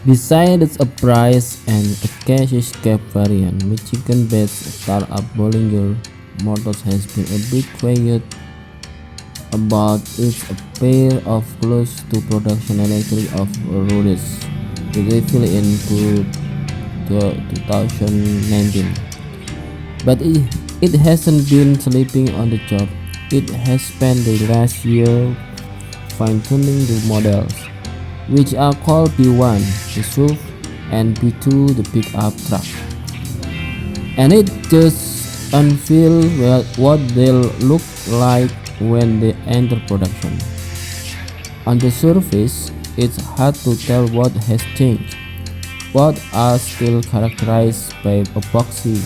Besides a price and a cash cap variant, Michigan-based startup Bollinger Motors has been a bit quiet about its pair of close to production electric off-roaders relatively into 2019. But it hasn't been sleeping on the job. It has spent the last year fine-tuning the models, which are called B1, the SUV, and B2, the pickup truck. And it just unveiled what they'll look like when they enter production. On the surface, it's hard to tell what has changed. Both are still characterized by a boxy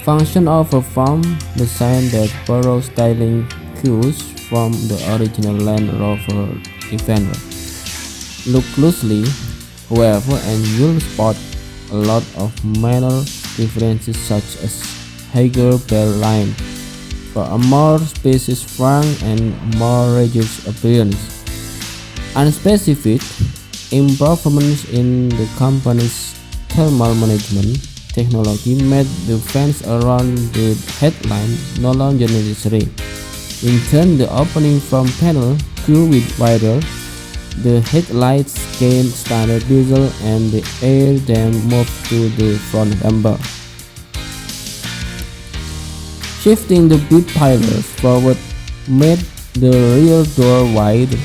function of a farm design that borrows styling cues from the original Land Rover Defender. Look closely, however, and you'll spot a lot of minor differences such as higher bell line for a more spacious front and more rigorous appearance. Unspecified improvements in the company's thermal management technology made the fence around the headline no longer necessary. In turn, the opening front panel grew wider, the headlights gained standard bezel, and the air dam moved to the front bumper, shifting the B-pillars forward made the rear door wider,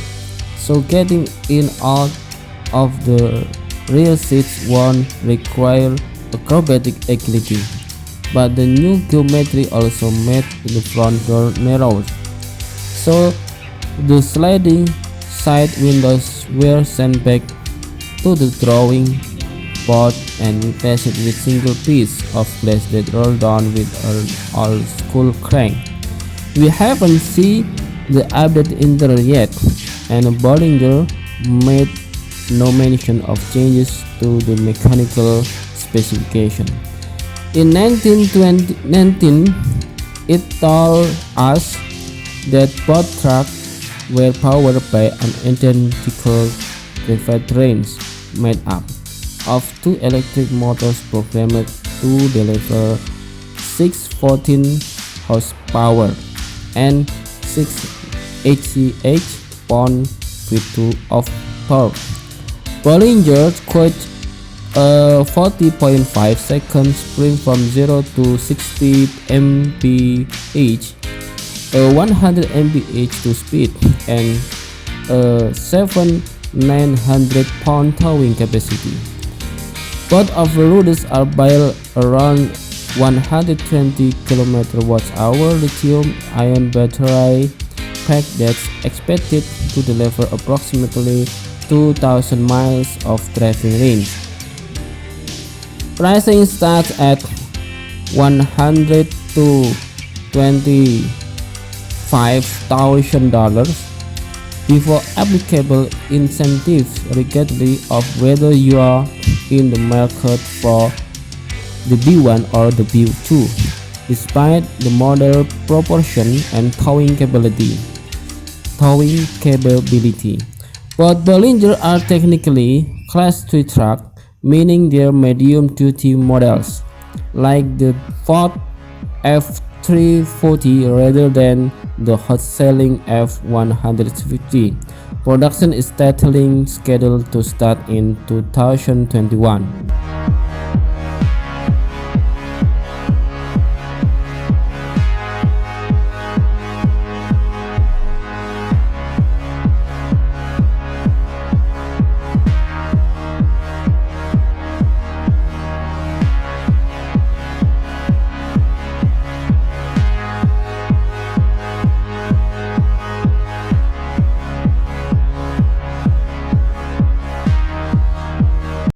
so getting in out of the rear seats won't require acrobatic agility. But the new geometry also made the front door narrower, so the sliding side windows were sent back to the drawing board and replaced with single piece of glass that rolled down with an old school crank. We haven't seen the updated interior yet, and Bollinger made no mention of changes to the mechanical specification. In 1919, it told us that both trucks were powered by an identical drivetrains made up of two electric motors programmed to deliver 614 horsepower and 688 pound-feet of torque. Bollinger quotes a 40.5 second sprint from 0 to 60 mph, a 100 mph to speed, and a 7,900 pound towing capacity. Both of the routes are built around 120 kWh lithium-ion battery pack that's expected to deliver approximately 2,000 miles of driving range. Pricing starts at $100,000 to $25,000 before applicable incentives, regardless of whether you are in the market for the B1 or the B2, despite the model proportion and towing capability. Both Bollinger are technically Class 3 trucks, meaning they're medium-duty models, like the Ford F340 rather than the hot-selling F150. Production is tentatively scheduled to start in 2021.